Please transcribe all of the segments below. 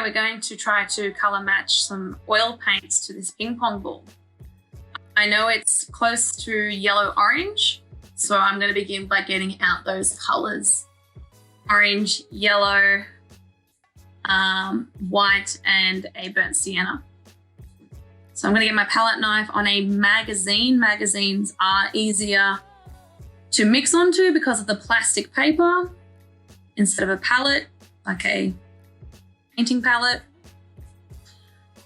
we're going to try to color match some oil paints to this ping pong ball. I know it's close to yellow-orange, so I'm going to begin by getting out those colors. Orange, yellow, white, and a burnt sienna. So I'm going to get my palette knife on a magazine. Magazines are easier to mix onto because of the plastic paper instead of a palette, like a painting palette.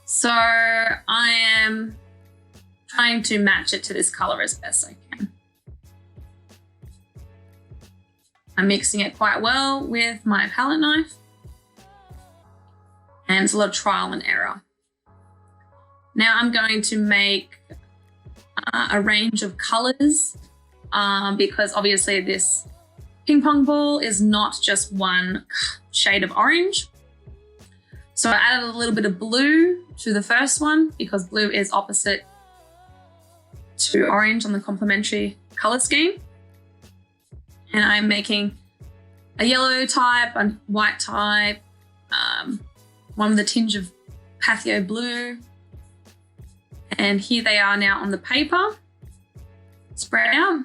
So I am trying to match it to this color as best I can. I'm mixing it quite well with my palette knife, and it's a lot of trial and error. Now I'm going to make a range of colors because obviously this ping pong ball is not just one shade of orange. So I added a little bit of blue to the first one because blue is opposite to orange on the complementary color scheme. And I'm making a yellow type, a white type, one with a tinge of Pathio blue. And here they are now on the paper, spread out.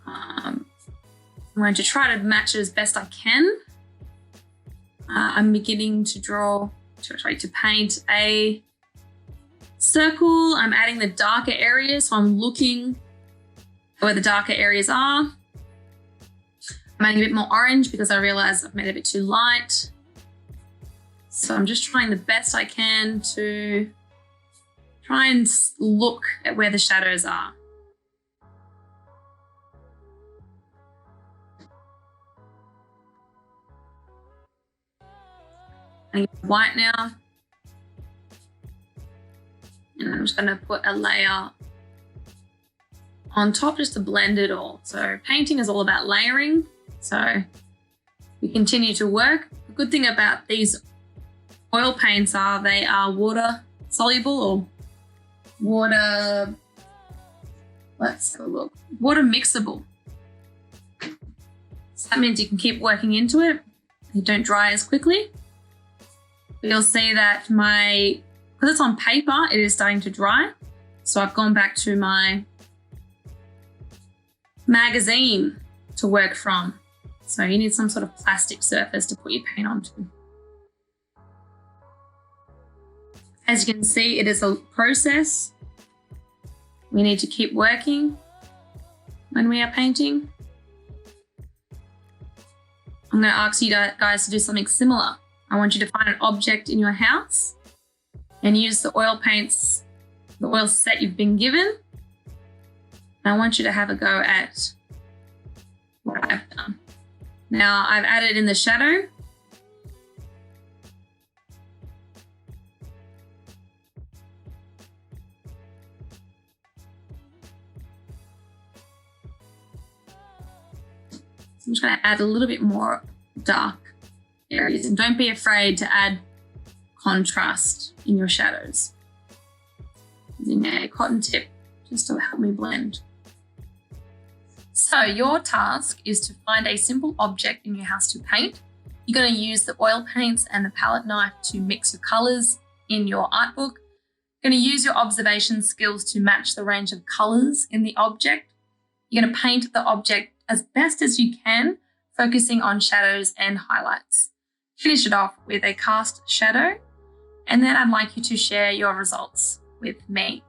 I'm going to try to match it as best I can. I'm beginning to paint a circle. I'm adding the darker areas, so I'm looking where the darker areas are. I'm adding a bit more orange because I realize I've made it a bit too light. So I'm just trying the best I can to try and look at where the shadows are. I'm white now. And I'm just going to put a layer on top just to blend it all. So painting is all about layering. So we continue to work. The good thing about these oil paints are they are water soluble or water mixable. So that means you can keep working into it. They don't dry as quickly. You'll see that because it's on paper, it is starting to dry. So I've gone back to my magazine to work from. So you need some sort of plastic surface to put your paint onto. As you can see, it is a process. We need to keep working when we are painting. I'm going to ask you guys to do something similar. I want you to find an object in your house and use the oil paints, the oil set you've been given. And I want you to have a go at what I've done. Now I've added in the shadow. So I'm just going to add a little bit more dark areas, and don't be afraid to add contrast in your shadows. Using a cotton tip just to help me blend. So your task is to find a simple object in your house to paint. You're going to use the oil paints and the palette knife to mix your colors in your art book. You're going to use your observation skills to match the range of colors in the object. You're going to paint the object as best as you can, focusing on shadows and highlights. Finish it off with a cast shadow, and then I'd like you to share your results with me.